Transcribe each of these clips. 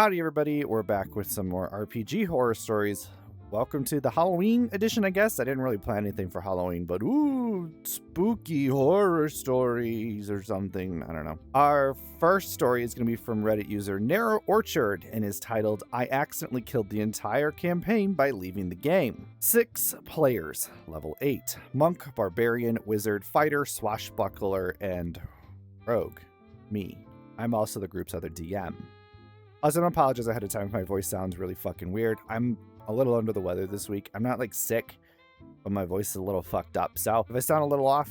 Howdy everybody, we're back with some more RPG horror stories. Welcome to the Halloween edition, I guess. I didn't really plan anything for Halloween, but ooh, spooky horror stories or something. I don't know. Our first story is going to be from Reddit user Narrow Orchard and is titled, I accidentally killed the entire campaign by leaving the game. 6 players, level 8. Monk, Barbarian, Wizard, Fighter, Swashbuckler, and Rogue. Me. I'm also the group's other DM. Also, I don't apologize ahead of time if my voice sounds really fucking weird. I'm a little under the weather this week. I'm not like sick, but my voice is a little fucked up. So if I sound a little off,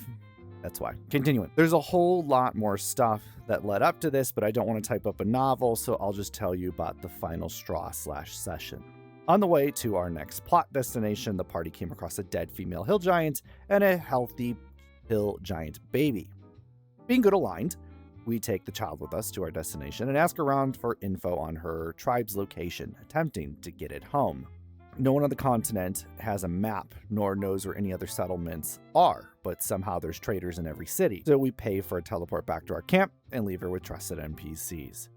that's why. Continuing. There's a whole lot more stuff that led up to this, but I don't want to type up a novel, so I'll just tell you about the final straw/session. On the way to our next plot destination, the party came across a dead female hill giant and a healthy hill giant baby. Being good aligned, we take the child with us to our destination and ask around for info on her tribe's location, attempting to get it home. No one on the continent has a map, nor knows where any other settlements are, but somehow there's traders in every city. So we pay for a teleport back to our camp and leave her with trusted NPCs.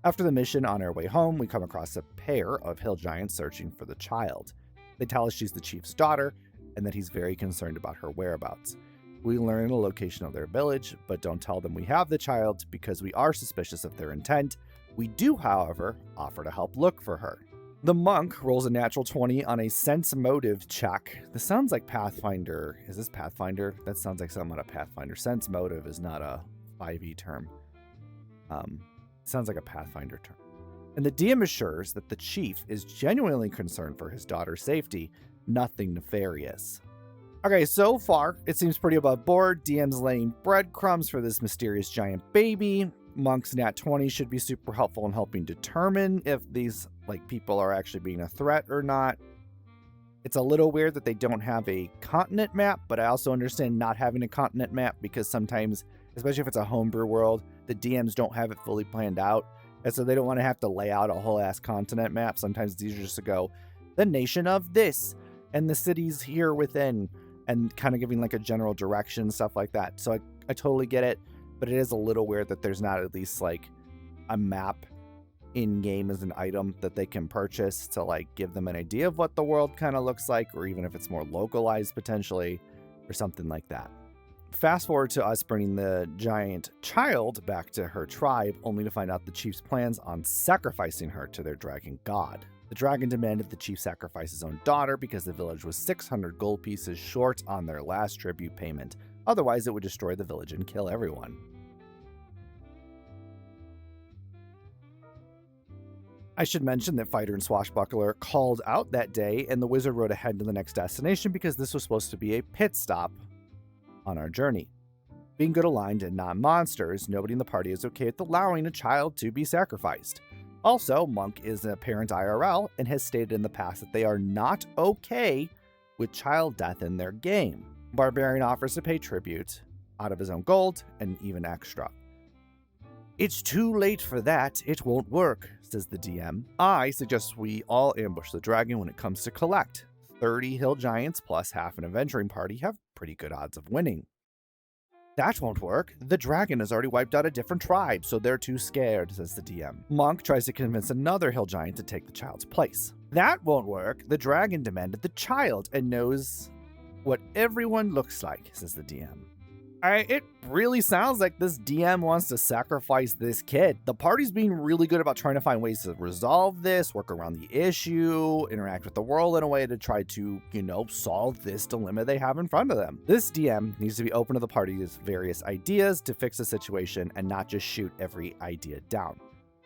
After the mission, on our way home, we come across a pair of hill giants searching for the child. They tell us she's the chief's daughter and that he's very concerned about her whereabouts. We learn the location of their village, but don't tell them we have the child because we are suspicious of their intent. We do, however, offer to help look for her. The monk rolls a natural 20 on a sense motive check. This sounds like Pathfinder. Is this Pathfinder? That sounds like something out of Pathfinder. Sense motive is not a 5e term. Sounds like a Pathfinder term. And the DM assures that the chief is genuinely concerned for his daughter's safety, nothing nefarious. Okay, so far, it seems pretty above board. DM's laying breadcrumbs for this mysterious giant baby. Monk's nat 20 should be super helpful in helping determine if these people are actually being a threat or not. It's a little weird that they don't have a continent map, but I also understand not having a continent map because sometimes, especially if it's a homebrew world, the DMs don't have it fully planned out. And so they don't want to have to lay out a whole ass continent map. Sometimes it's easier just to go, the nation of this, and the cities here within, and kind of giving like a general direction, stuff like that. So I totally get it, but it is a little weird that there's not at least like a map in game as an item that they can purchase to like give them an idea of what the world kind of looks like, or even if it's more localized potentially, or something like that. Fast forward to us bringing the giant child back to her tribe, only to find out the chief's plans on sacrificing her to their dragon god. The dragon demanded the chief sacrifice his own daughter because the village was 600 gold pieces short on their last tribute payment. Otherwise, it would destroy the village and kill everyone. I should mention that Fighter and Swashbuckler called out that day, and the wizard rode ahead to the next destination because this was supposed to be a pit stop on our journey. Being good aligned and not monsters, nobody in the party is okay with allowing a child to be sacrificed. Also, Monk is a parent IRL and has stated in the past that they are not okay with child death in their game. Barbarian offers to pay tribute out of his own gold and even extra. It's too late for that, it won't work, says the DM. I suggest we all ambush the dragon when it comes to collect. 30 hill giants plus half an adventuring party have pretty good odds of winning. That won't work. The dragon has already wiped out a different tribe, so they're too scared, says the DM. Monk tries to convince another hill giant to take the child's place. That won't work. The dragon demanded the child and knows what everyone looks like, says the DM. It really sounds like this DM wants to sacrifice this kid. The party's being really good about trying to find ways to resolve this, work around the issue, interact with the world in a way to try to, solve this dilemma they have in front of them. This DM needs to be open to the party's various ideas to fix the situation and not just shoot every idea down.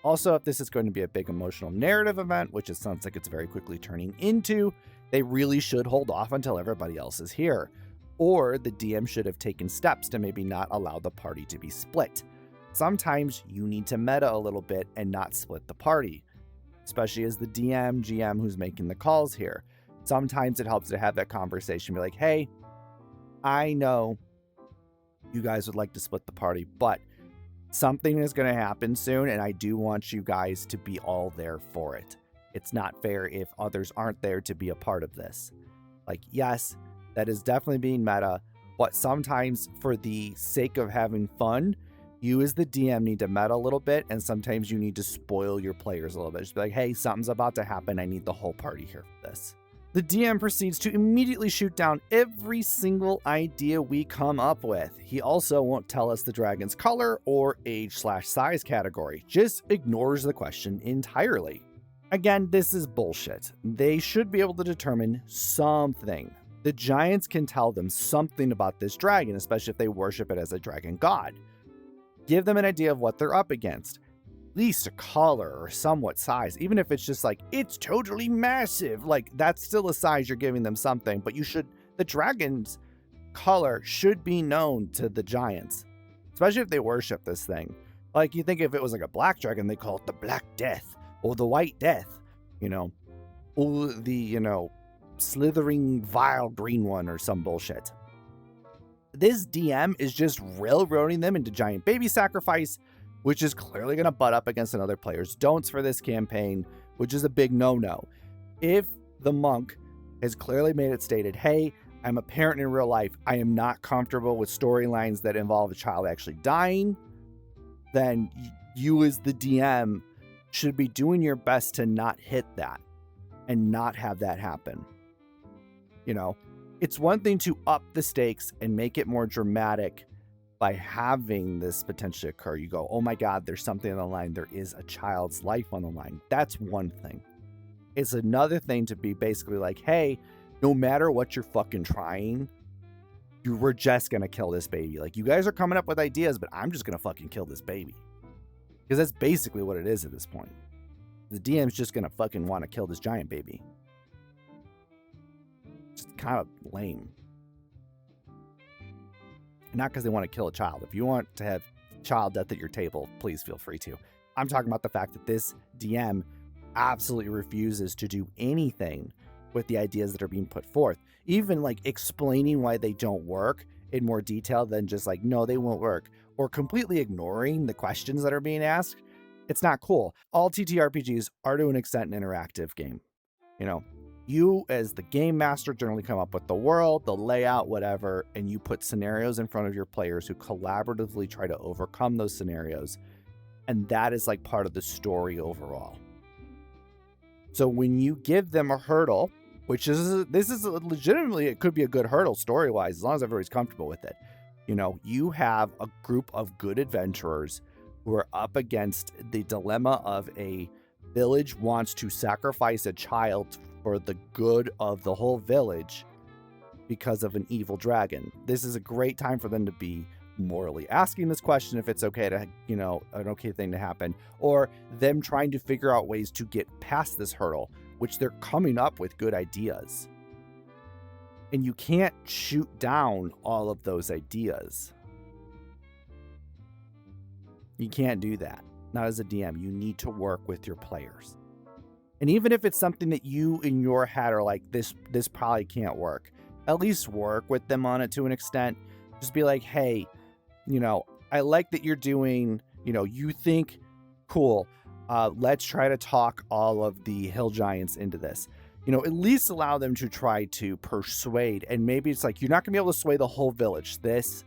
Also, if this is going to be a big emotional narrative event, which it sounds like it's very quickly turning into, they really should hold off until everybody else is here. Or the DM should have taken steps to maybe not allow the party to be split. Sometimes you need to meta a little bit and not split the party, especially as the GM who's making the calls here. Sometimes it helps to have that conversation, be like, hey, I know you guys would like to split the party, but something is going to happen soon, and I do want you guys to be all there for it. It's not fair if others aren't there to be a part of this. Yes, that is definitely being meta, but sometimes for the sake of having fun, You as the DM need to meta a little bit, and sometimes you need to spoil your players a little bit. Just be like, hey, something's about to happen. I need the whole party here for this. The DM proceeds to immediately shoot down every single idea we come up with. He also won't tell us the dragon's color or age/size category, just ignores the question entirely. Again, this is bullshit. They should be able to determine something. The giants can tell them something about this dragon, especially if they worship it as a dragon god. Give them an idea of what they're up against. At least a color or somewhat size, even if it's just like, it's totally massive. Like, that's still a size, you're giving them something, but the dragon's color should be known to the giants, especially if they worship this thing. Like, you think if it was like a black dragon, they call it the Black Death or the White Death, or the, slithering vile green one or some bullshit. This DM is just railroading them into giant baby sacrifice, which is clearly going to butt up against another player's don'ts for this campaign, which is a big no-no. If the monk has clearly made it stated, hey, I'm a parent in real life, I am not comfortable with storylines that involve a child actually dying, then you as the DM should be doing your best to not hit that and not have that happen. It's one thing to up the stakes and make it more dramatic by having this potentially occur. You go, oh my God, there's something on the line. There is a child's life on the line. That's one thing. It's another thing to be basically like, hey, no matter what you're fucking trying, we're just going to kill this baby. Like, you guys are coming up with ideas, but I'm just going to fucking kill this baby. Because that's basically what it is at this point. The DM's just going to fucking want to kill this giant baby. Just kind of lame. Not because they want to kill a child. If you want to have child death at your table, please feel free to. I'm talking about the fact that this DM absolutely refuses to do anything with the ideas that are being put forth. Even like explaining why they don't work in more detail than just like, no, they won't work. Or completely ignoring the questions that are being asked. It's not cool. All TTRPGs are to an extent an interactive game. You as the game master generally come up with the world, the layout, whatever, and you put scenarios in front of your players who collaboratively try to overcome those scenarios. And that is like part of the story overall. So when you give them a hurdle, this is legitimately, it could be a good hurdle story-wise, as long as everybody's comfortable with it. You have a group of good adventurers who are up against the dilemma of a village wants to sacrifice a child for the good of the whole village because of an evil dragon. This is a great time for them to be morally asking this question if it's okay to, an okay thing to happen, or them trying to figure out ways to get past this hurdle, which they're coming up with good ideas. And you can't shoot down all of those ideas. You can't do that. Not as a DM. You need to work with your players. And even if it's something that you in your head are like, this probably can't work, at least work with them on it to an extent. Just be like, hey, I like that you're doing, you think, cool, let's try to talk all of the hill giants into this. At least allow them to try to persuade. And maybe it's like, you're not gonna be able to sway the whole village. This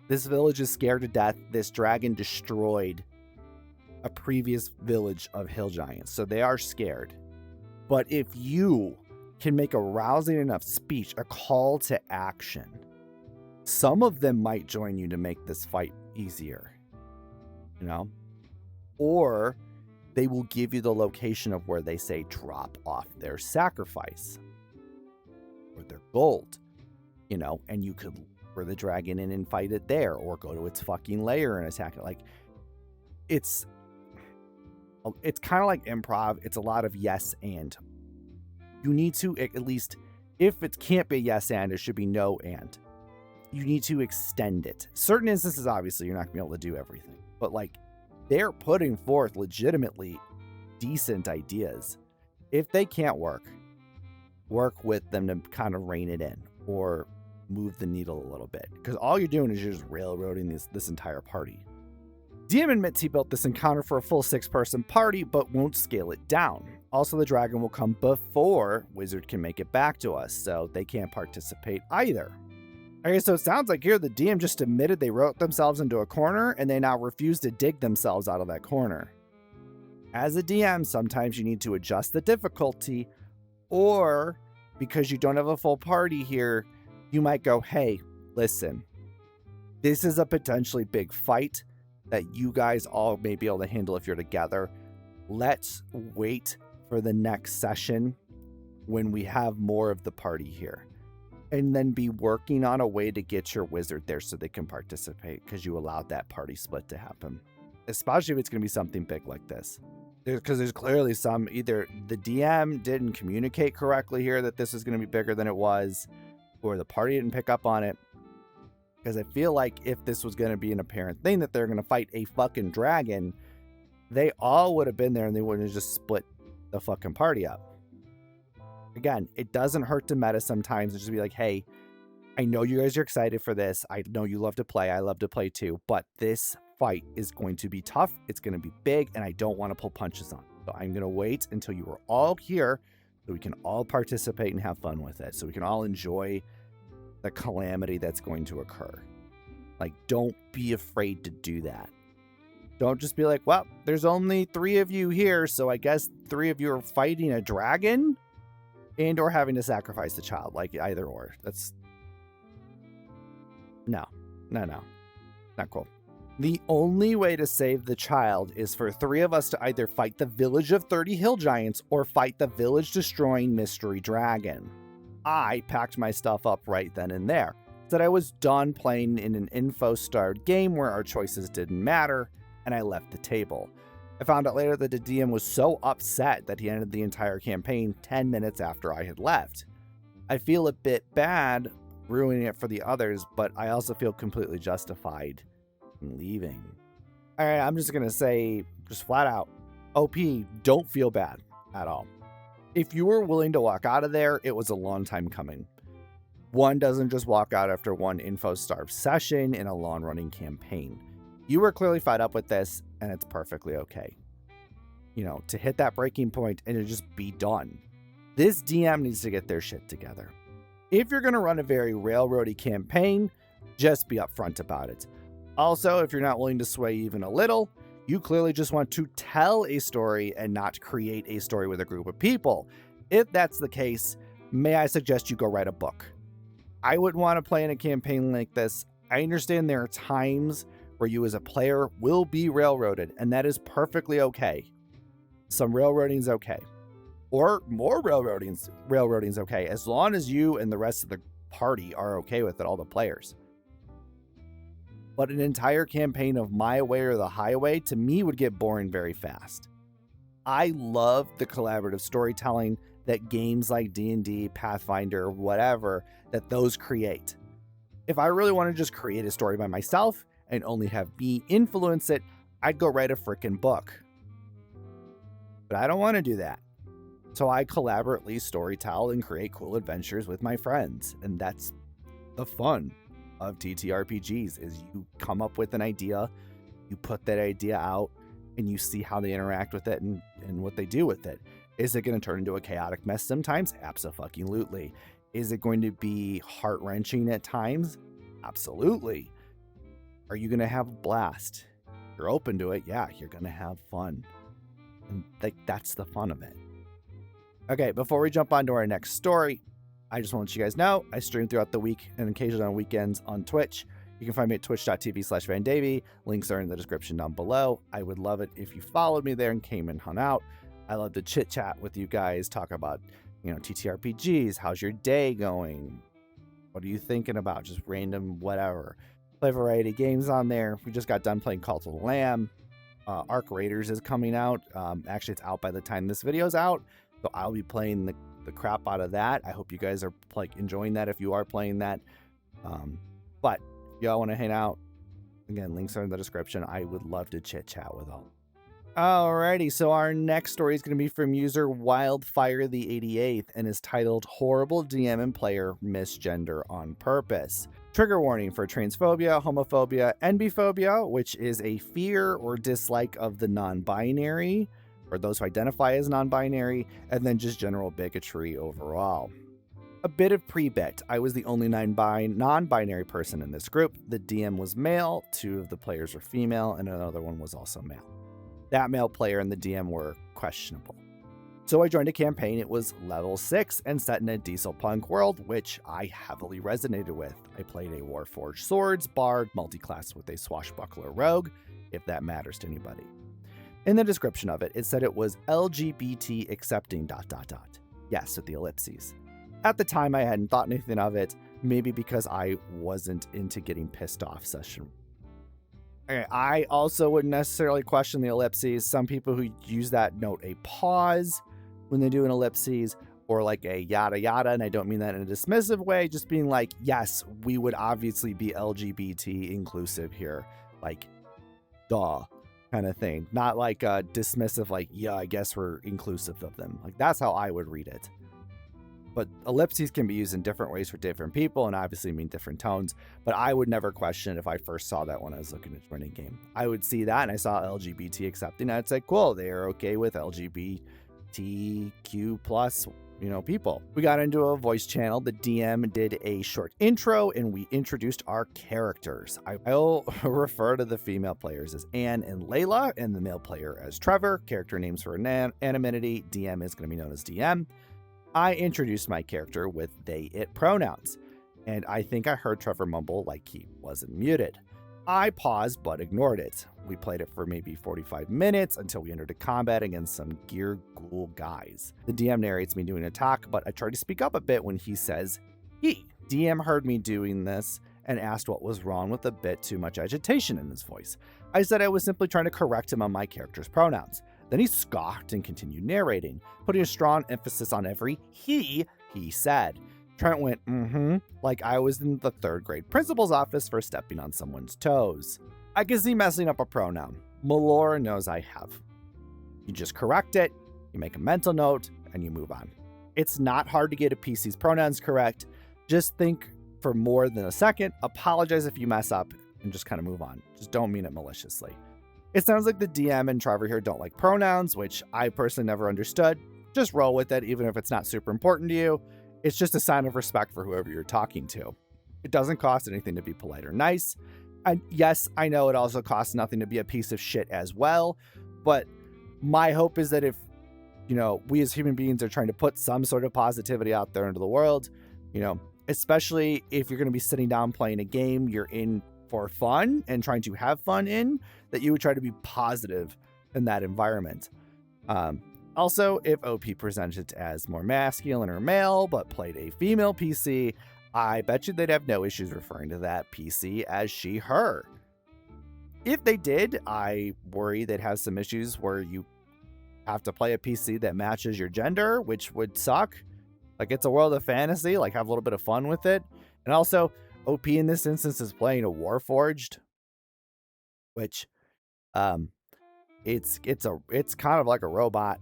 village is scared to death. This dragon destroyed a previous village of hill giants, so they are scared. But if you can make a rousing enough speech, a call to action, some of them might join you to make this fight easier, or they will give you the location of where they say drop off their sacrifice or their gold, and you could lure the dragon in and fight it there, or go to its fucking lair and attack it. Like, it's kind of like improv. It's a lot of yes and. You need to, at least, if it can't be yes and, it should be no and. You need to extend it. Certain instances, obviously, you're not going to be able to do everything. But, like, they're putting forth legitimately decent ideas. If they can't work with them to kind of rein it in or move the needle a little bit. Because all you're doing is you're just railroading this entire party. DM admits he built this encounter for a full 6-person party, but won't scale it down. Also, the dragon will come before Wizard can make it back to us, so they can't participate either. Okay, so it sounds like here the DM just admitted they wrote themselves into a corner and they now refuse to dig themselves out of that corner. As a DM, sometimes you need to adjust the difficulty, or because you don't have a full party here, you might go, hey, listen, this is a potentially big fight that you guys all may be able to handle if you're together. Let's wait for the next session when we have more of the party here. And then be working on a way to get your wizard there so they can participate, because you allowed that party split to happen. Especially if it's going to be something big like this. Because there's clearly some, either the DM didn't communicate correctly here that this is going to be bigger than it was, or the party didn't pick up on it. Because I feel like if this was going to be an apparent thing that they're going to fight a fucking dragon, they all would have been there and they wouldn't have just split the fucking party up. Again, it doesn't hurt to meta sometimes and just be like, hey, I know you guys are excited for this. I know you love to play. I love to play too. But this fight is going to be tough. It's going to be big, and I don't want to pull punches on it. So I'm going to wait until you are all here so we can all participate and have fun with it. So we can all enjoy the calamity that's going to occur. Like, don't be afraid to do that. Don't just be like, well, there's only 3 of you here, so I guess 3 of you are fighting a dragon? And or having to sacrifice the child, like either or. That's no, not cool. The only way to save the child is for 3 of us to either fight the village of 30 hill giants or fight the village destroying mystery dragon. I packed my stuff up right then and there. Said I was done playing in an info-starved game where our choices didn't matter, and I left the table. I found out later that the DM was so upset that he ended the entire campaign 10 minutes after I had left. I feel a bit bad ruining it for the others, but I also feel completely justified in leaving. All right, I'm just going to say, just flat out, OP, don't feel bad at all. If you were willing to walk out of there, it was a long time coming. One doesn't just walk out after one info-starved session in a long-running campaign. You were clearly fed up with this, and it's perfectly okay. You know, to hit that breaking point and to just be done. This DM needs to get their shit together. If you're going to run a very railroady campaign, just be upfront about it. Also, if you're not willing to sway even a little, you clearly just want to tell a story and not create a story with a group of people. If that's the case, may I suggest you go write a book. I wouldn't want to play in a campaign like this. I understand there are times where you as a player will be railroaded, and that is perfectly okay. Some railroading's okay. Or more railroading's okay, as long as you and the rest of the party are okay with it, all the players. But an entire campaign of my way or the highway, to me, would get boring very fast. I love the collaborative storytelling that games like D&D, Pathfinder, whatever, that those create. If I really want to just create a story by myself and only have me influence it, I'd go write a frickin' book. But I don't want to do that. So I collaboratively storytell and create cool adventures with my friends. And that's the fun of TTRPGs, is you come up with an idea, you put that idea out, and you see how they interact with it and what they do with it. Is it going to turn into a chaotic mess sometimes? Abso-fucking-lutely. Is it going to be heart-wrenching at times? Absolutely. Are you going to have a blast? You're open to it. Yeah, you're going to have fun. And that's the fun of it. Okay, before we jump on to our next story, I just want to let you guys know I stream throughout the week and occasionally on weekends on Twitch. You can find me at twitch.tv/VanDavy. Links are in the description down below. I would love it if you followed me there and came and hung out. I love to chit chat with you guys, talk about, TTRPGs. How's your day going? What are you thinking about? Just random whatever. Play a variety of games on there. We just got done playing Cult of the Lamb. Arc Raiders is coming out. Actually, it's out by the time this video's out. So I'll be playing the crap out of that. I hope you guys are enjoying that if you are playing that. But if y'all want to hang out, again, links are in the description. I would love to chit chat with all. Alrighty, so our next story is going to be from user Wildfire the 88th and is titled Horrible DM and Player Misgender on Purpose. Trigger warning for transphobia, homophobia, and biphobia, which is a fear or dislike of the non-binary, or those who identify as non-binary, and then just general bigotry overall. A bit of pre-bit. I was the only non-binary person in this group. The DM was male, 2 of the players were female, and another one was also male. That male player and the DM were questionable. So I joined a campaign. It was level 6 and set in a diesel punk world, which I heavily resonated with. I played a Warforged Swords bard, multi-class with a swashbuckler rogue, if that matters to anybody. In the description of it, it said it was LGBT accepting ... Yes, with the ellipses. At the time, I hadn't thought anything of it, maybe because I wasn't into getting pissed off session. I also wouldn't necessarily question the ellipses. Some people who use that note a pause when they do an ellipses, or like a yada yada, and I don't mean that in a dismissive way, just being like, yes, we would obviously be LGBT inclusive here, like, duh, kind of thing. Not like a dismissive, like, yeah, I guess we're inclusive of them. Like, that's how I would read it. But ellipses can be used in different ways for different people and obviously mean different tones. But I would never question it if I first saw that when I was looking at joining game. I would see that and I saw LGBT accepting. I'd say, cool, they are okay with LGBTQ plus, people. We got into a voice channel. The DM did a short intro and we introduced our characters. I'll refer to the female players as Anne and Layla and the male player as Trevor. Character names for anonymity. DM is going to be known as DM. I introduced my character with they, it pronouns, and I think I heard Trevor mumble like he wasn't muted. I paused but ignored it. We played it for maybe 45 minutes until we entered a combat against some gear ghoul guys. The DM narrates me doing a talk, but I try to speak up a bit when he says he. DM heard me doing this and asked what was wrong with a bit too much agitation in his voice. I said I was simply trying to correct him on my character's pronouns. Then he scoffed and continued narrating, putting a strong emphasis on every he said. Trent went, like I was in the 3rd grade principal's office for stepping on someone's toes. I can see messing up a pronoun. Melora knows I have. You just correct it, you make a mental note, and you move on. It's not hard to get a PC's pronouns correct. Just think for more than a second, apologize if you mess up, and just kind of move on. Just don't mean it maliciously. It sounds like the DM and Trevor here don't like pronouns, which I personally never understood. Just roll with it, even if it's not super important to you. It's just a sign of respect for whoever you're talking to. It doesn't cost anything to be polite or nice. And yes, I know it also costs nothing to be a piece of shit as well. But my hope is that if, we as human beings are trying to put some sort of positivity out there into the world, especially if you're going to be sitting down playing a game you're in for fun and trying to have fun in, that you would try to be positive in that environment. Also, if OP presented as more masculine or male, but played a female PC, I bet you they'd have no issues referring to that PC as she, her. If they did, I worry they'd have some issues where you have to play a PC that matches your gender, which would suck. Like, it's a world of fantasy, like have a little bit of fun with it. And also, OP in this instance is playing a Warforged, which it's kind of like a robot,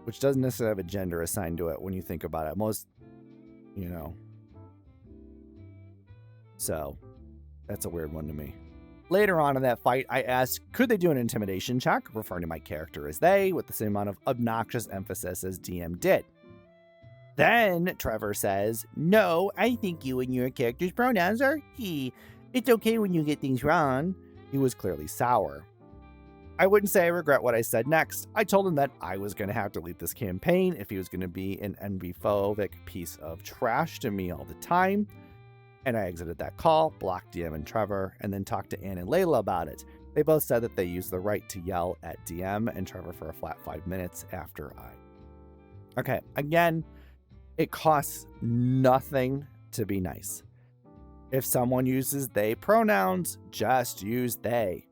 which doesn't necessarily have a gender assigned to it when you think about it. Most, so that's a weird one to me. Later on in that fight, I asked, could they do an intimidation check, referring to my character as they, with the same amount of obnoxious emphasis as DM did. Then Trevor says, no, I think you and your character's pronouns are he. It's okay when you get things wrong. He was clearly sour. I wouldn't say I regret what I said next. I told him that I was going to have to leave this campaign if he was going to be an NB-phobic piece of trash to me all the time. And I exited that call, blocked DM and Trevor, and then talked to Anne and Layla about it. They both said that they used the right to yell at DM and Trevor for a flat 5 minutes after I. Okay, again, it costs nothing to be nice. If someone uses they pronouns, just use they.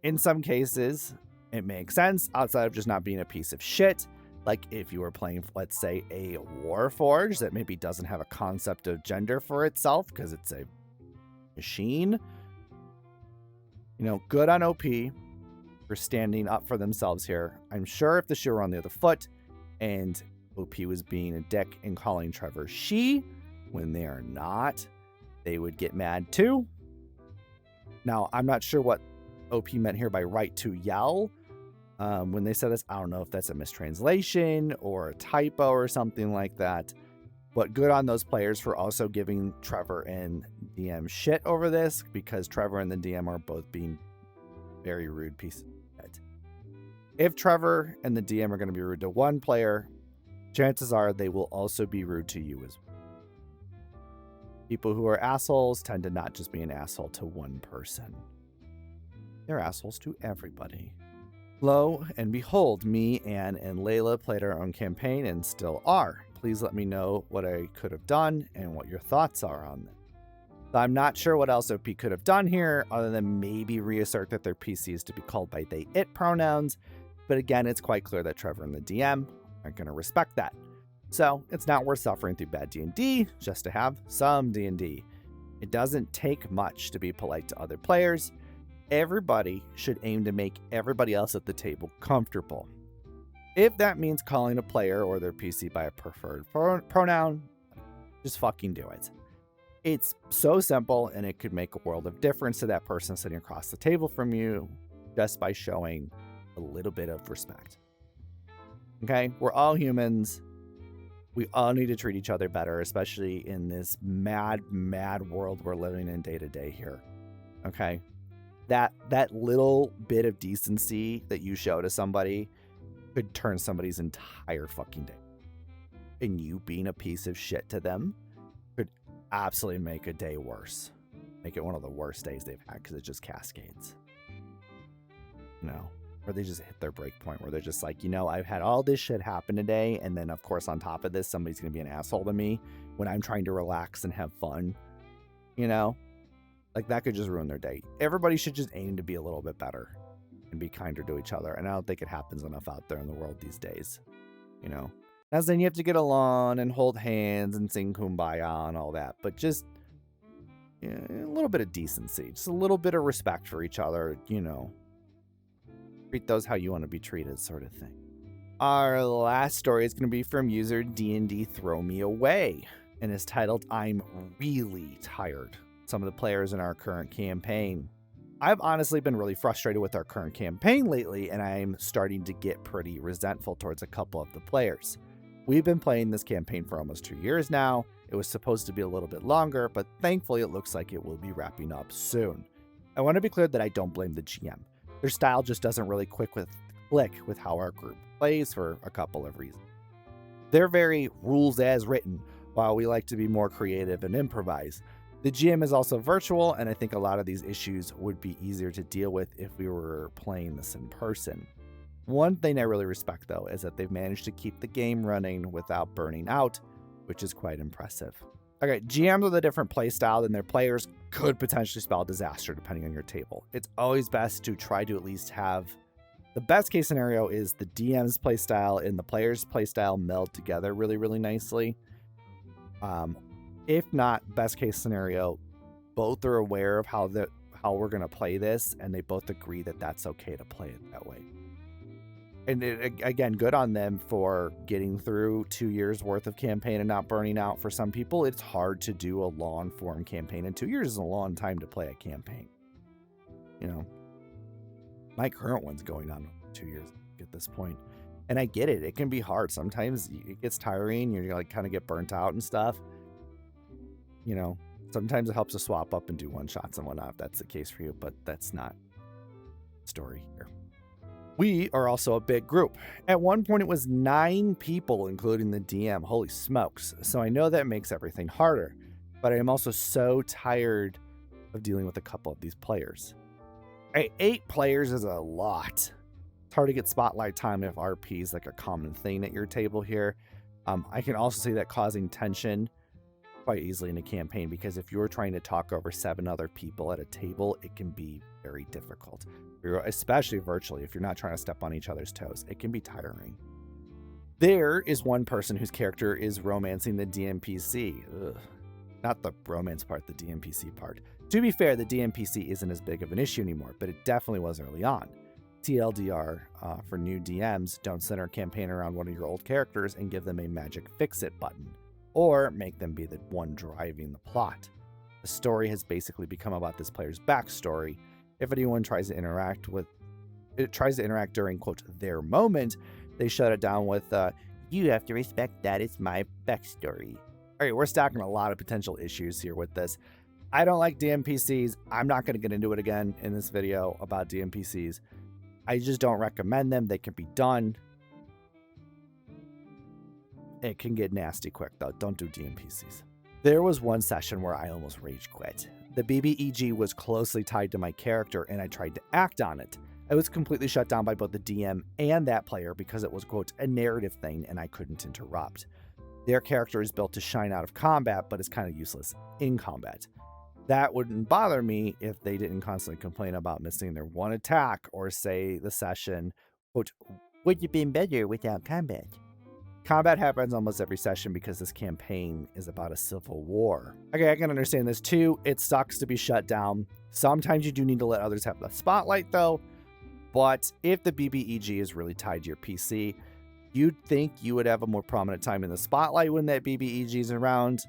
In some cases, it makes sense outside of just not being a piece of shit. Like if you were playing, let's say, a Warforged that maybe doesn't have a concept of gender for itself because it's a machine. Good on OP for standing up for themselves here. I'm sure if the shoe were on the other foot and OP was being a dick and calling Trevor she when they are not, they would get mad too. Now, I'm not sure what OP meant here by right to yell. When they said this, I don't know if that's a mistranslation or a typo or something like that. But good on those players for also giving Trevor and DM shit over this, because Trevor and the DM are both being very rude pieces of shit. If Trevor and the DM are going to be rude to one player, chances are they will also be rude to you as well. People who are assholes tend to not just be an asshole to one person. They're assholes to everybody. Lo and behold, me, Anne, and Layla played our own campaign and still are. Please let me know what I could have done and what your thoughts are on this. So I'm not sure what else OP could have done here other than maybe reassert that their PC is to be called by they, it pronouns. But again, it's quite clear that Trevor and the DM aren't going to respect that. So it's not worth suffering through bad D&D just to have some D&D. It doesn't take much to be polite to other players. Everybody should aim to make everybody else at the table comfortable. If that means calling a player or their PC by a preferred pronoun, just fucking do it. It's so simple, and it could make a world of difference to that person sitting across the table from you just by showing a little bit of respect. Okay? We're all humans. We all need to treat each other better, especially in this mad, mad world we're living in day to day here. Okay? That little bit of decency that you show to somebody could turn somebody's entire fucking day. And you being a piece of shit to them could absolutely make a day worse. Make it one of the worst days they've had because it just cascades. You know, or they just hit their break point where they're just like, you know, I've had all this shit happen today. And then, of course, on top of this, somebody's going to be an asshole to me when I'm trying to relax and have fun. You know, like that could just ruin their day. Everybody should just aim to be a little bit better and be kinder to each other. And I don't think it happens enough out there in the world these days. You know, as then you have to get along and hold hands and sing Kumbaya and all that. But just a little bit of decency, just a little bit of respect for each other, you know. Treat those how you want to be treated, sort of thing. Our last story is going to be from user D&D Throw Me Away and is titled, I'm Really Tired. Some of the players in our current campaign. I've honestly been really frustrated with our current campaign lately, and I'm starting to get pretty resentful towards a couple of the players. We've been playing this campaign for almost 2 years now. It was supposed to be a little bit longer, but thankfully it looks like it will be wrapping up soon. I want to be clear that I don't blame the GM. Their style just doesn't really click with how our group plays for a couple of reasons. They're very rules as written, while we like to be more creative and improvise. The GM is also virtual, and I think a lot of these issues would be easier to deal with if we were playing this in person. One thing I really respect, though, is that they've managed to keep the game running without burning out, which is quite impressive. Okay, GMs with a different play style than their players could potentially spell disaster depending on your table. It's always best to try to at least have the best case scenario is the DM's play style and the player's play style meld together really, really nicely. If not, best case scenario, both are aware of how we're going to play this, and they both agree that that's okay to play it that way. And again, good on them for getting through 2 years worth of campaign and not burning out. For some people, it's hard to do a long form campaign, and 2 years is a long time to play a campaign. You know, my current one's going on 2 years at this point, and I get it. It can be hard. Sometimes it gets tiring. You're like kind of get burnt out and stuff. You know, sometimes it helps to swap up and do one shots and whatnot if that's the case for you, but that's not the story here. We are also a big group. At one point, it was 9 people, including the DM. Holy smokes. So I know that makes everything harder, but I am also so tired of dealing with a couple of these players. 8 players is a lot. It's hard to get spotlight time if RP is like a common thing at your table here. I can also see that causing tension quite easily in a campaign, because if you're trying to talk over 7 other people at a table, it can be very difficult, especially virtually. If you're not trying to step on each other's toes, it can be tiring. There is one person whose character is romancing the DMPC. Ugh. Not the romance part, the DMPC part. To be fair, the DMPC isn't as big of an issue anymore, but it definitely was early on. TLDR, for new DMs, don't center a campaign around one of your old characters and give them a magic fix-it button, or make them be the one driving the plot. The story has basically become about this player's backstory. If anyone tries to interact during, quote, their moment, they shut it down with, you have to respect that it's my backstory. All right, we're stacking a lot of potential issues here with this. I don't like DMPCs. I'm not going to get into it again in this video about DMPCs. I just don't recommend them. They can be done. It can get nasty quick, though. Don't do DMPCs. There was one session where I almost rage quit. The BBEG was closely tied to my character, and I tried to act on it. I was completely shut down by both the DM and that player because it was, quote, a narrative thing, and I couldn't interrupt. Their character is built to shine out of combat, but is kind of useless in combat. That wouldn't bother me if they didn't constantly complain about missing their one attack or say the session, quote, would have been better without combat. Combat happens almost every session because this campaign is about a civil war. Okay, I can understand this too. It sucks to be shut down. Sometimes you do need to let others have the spotlight though, but if the BBEG is really tied to your PC, you'd think you would have a more prominent time in the spotlight when that BBEG is around.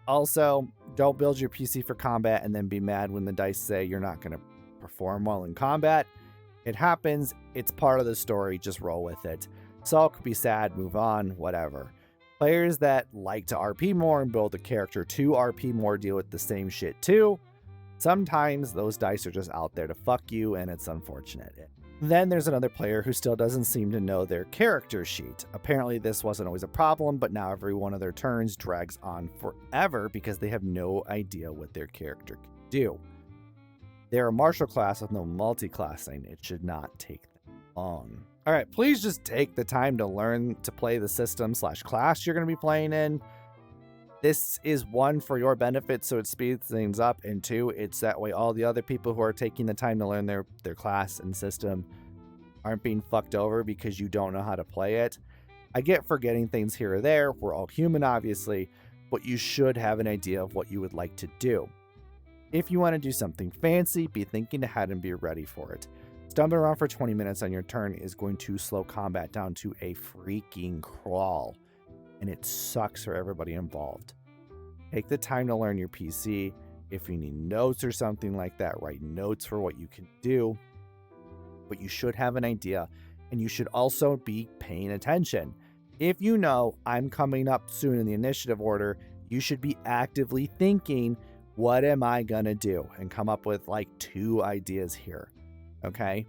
Also, don't build your PC for combat and then be mad when the dice say you're not going to perform well in combat. It happens. It's part of the story. Just roll with it. Sulk, be sad, move on, whatever. Players that like to RP more and build a character to RP more deal with the same shit too. Sometimes those dice are just out there to fuck you, and it's unfortunate. Then there's another player who still doesn't seem to know their character sheet. Apparently this wasn't always a problem, but now every one of their turns drags on forever because they have no idea what their character can do. They're a martial class with no multi-classing. It should not take them long. All right, please just take the time to learn to play the system/class you're going to be playing in. This is one, for your benefit, so it speeds things up, and two, it's that way all the other people who are taking the time to learn their class and system aren't being fucked over because you don't know how to play it. I get forgetting things here or there. We're all human, obviously, but you should have an idea of what you would like to do. If you want to do something fancy, be thinking ahead and be ready for it. Stumbling around for 20 minutes on your turn is going to slow combat down to a freaking crawl, and it sucks for everybody involved. Take the time to learn your PC. If you need notes or something like that, write notes for what you can do, but you should have an idea, and you should also be paying attention. If you know I'm coming up soon in the initiative order, you should be actively thinking, what am I gonna do? And come up with like 2 ideas here. Okay?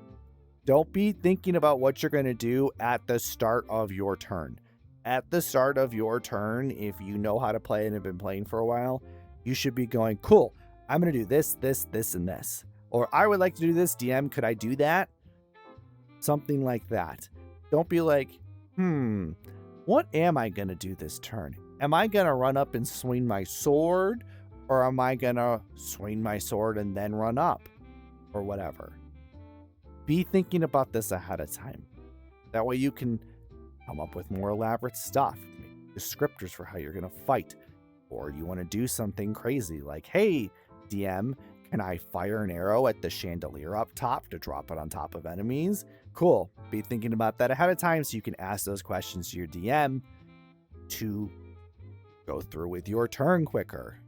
Don't be thinking about what you're going to do at the start of your turn. At the start of your turn, if you know how to play and have been playing for a while, you should be going, cool, I'm going to do this, this, this, and this. Or I would like to do this, DM, could I do that? Something like that. Don't be like, what am I going to do this turn? Am I going to run up and swing my sword? Or am I going to swing my sword and then run up? Or whatever. Be thinking about this ahead of time. That way you can come up with more elaborate stuff, make descriptors for how you're going to fight. Or you want to do something crazy like, hey, DM, can I fire an arrow at the chandelier up top to drop it on top of enemies? Cool. Be thinking about that ahead of time so you can ask those questions to your DM to go through with your turn quicker.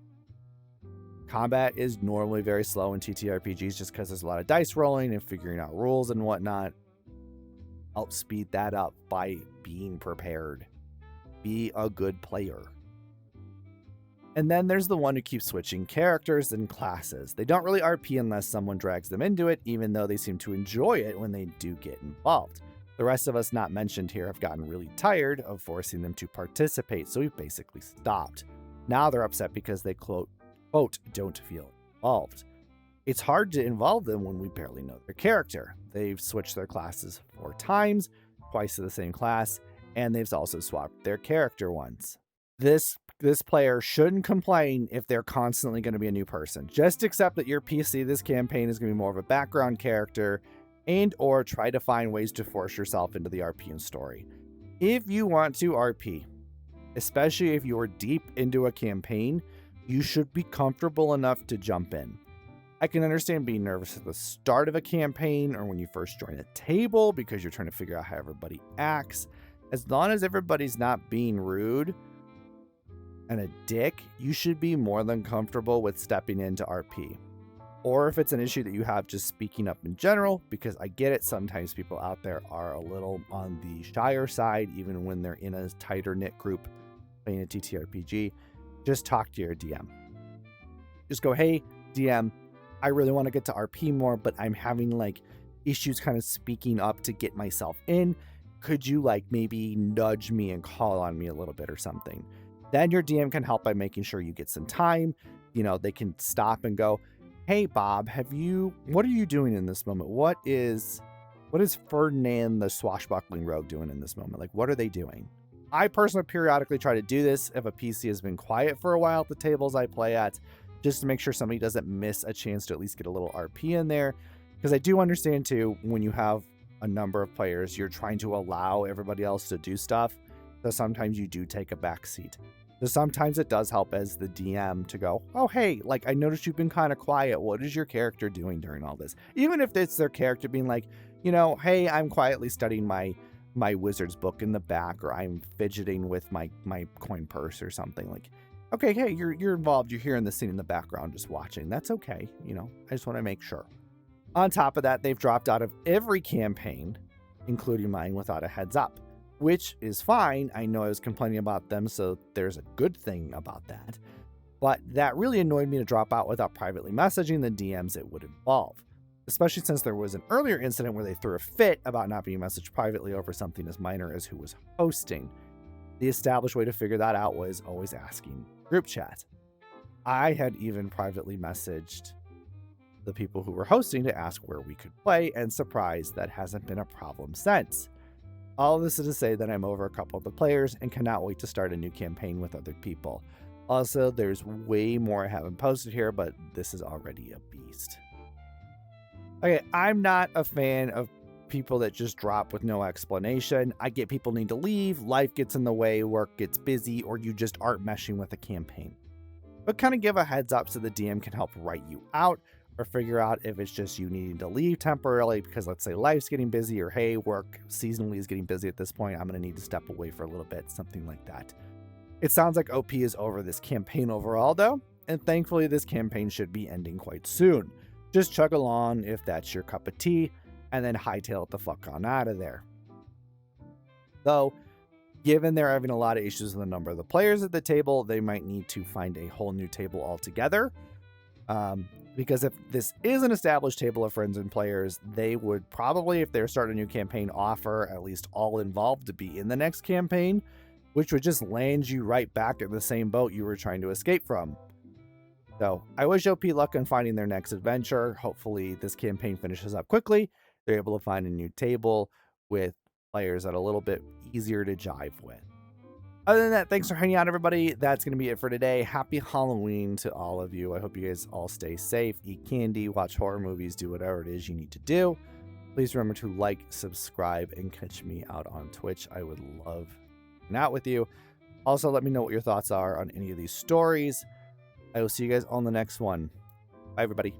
Combat is normally very slow in TTRPGs just because there's a lot of dice rolling and figuring out rules and whatnot. Help speed that up by being prepared. Be a good player. And then there's the one who keeps switching characters and classes. They don't really RP unless someone drags them into it, even though they seem to enjoy it when they do get involved. The rest of us not mentioned here have gotten really tired of forcing them to participate, so we've basically stopped. Now they're upset because they quote, don't feel involved. It's hard to involve them when we barely know their character. They've switched their classes 4 times, twice to the same class, and they've also swapped their character once. This player shouldn't complain if they're constantly going to be a new person. Just accept that your PC this campaign is going to be more of a background character, and or try to find ways to force yourself into the RP and story. If you want to RP, especially if you're deep into a campaign, you should be comfortable enough to jump in. I can understand being nervous at the start of a campaign or when you first join a table because you're trying to figure out how everybody acts. As long as everybody's not being rude and a dick, you should be more than comfortable with stepping into RP. Or if it's an issue that you have, just speaking up in general, because I get it, sometimes people out there are a little on the shyer side, even when they're in a tighter knit group. playing a TTRPG, just talk to your DM. Just go, hey, DM, I really want to get to RP more, but I'm having like issues kind of speaking up to get myself in. Could you like maybe nudge me and call on me a little bit or something? Then your DM can help by making sure you get some time. You know, they can stop and go, hey, Bob, what are you doing in this moment? What is Ferdinand the swashbuckling rogue doing in this moment? Like, what are they doing? I personally periodically try to do this if a PC has been quiet for a while at the tables I play at, just to make sure somebody doesn't miss a chance to at least get a little RP in there. Because I do understand too, when you have a number of players, you're trying to allow everybody else to do stuff. So sometimes you do take a back seat. So sometimes it does help as the DM to go, oh, hey, like I noticed you've been kind of quiet. What is your character doing during all this? Even if it's their character being like, you know, hey, I'm quietly studying my wizard's book in the back, or I'm fidgeting with my coin purse or something. Like, okay, hey, you're involved. You're hearing the scene in the background, just watching. That's okay. You know, I just want to make sure. On top of that, they've dropped out of every campaign, including mine, without a heads up, which is fine. I know I was complaining about them, so there's a good thing about that. But that really annoyed me to drop out without privately messaging the DMs it would involve, especially since there was an earlier incident where they threw a fit about not being messaged privately over something as minor as who was hosting. The established way to figure that out was always asking group chat. I had even privately messaged the people who were hosting to ask where we could play, and surprise, that hasn't been a problem since. All of this is to say that I'm over a couple of the players and cannot wait to start a new campaign with other people. Also, there's way more I haven't posted here, but this is already a beast. Okay, I'm not a fan of people that just drop with no explanation. I get people need to leave, life gets in the way, work gets busy, or you just aren't meshing with a campaign. But kind of give a heads up so the DM can help write you out, or figure out if it's just you needing to leave temporarily because, let's say, life's getting busy, or hey, work seasonally is getting busy at this point, I'm going to need to step away for a little bit, something like that. It sounds like OP is over this campaign overall though, and thankfully this campaign should be ending quite soon. Just chug along if that's your cup of tea, and then hightail it the fuck on out of there. Though, given they're having a lot of issues with the number of the players at the table, they might need to find a whole new table altogether. Because if this is an established table of friends and players, they would probably, if they're starting a new campaign, offer at least all involved to be in the next campaign, which would just land you right back in the same boat you were trying to escape from. So I wish OP luck in finding their next adventure. Hopefully this campaign finishes up quickly. They're able to find a new table with players that are a little bit easier to jive with. Other than that, thanks for hanging out, everybody. That's going to be it for today. Happy Halloween to all of you. I hope you guys all stay safe, eat candy, watch horror movies, do whatever it is you need to do. Please remember to like, subscribe, and catch me out on Twitch. I would love hanging out with you. Also, let me know what your thoughts are on any of these stories. I will see you guys on the next one. Bye, everybody.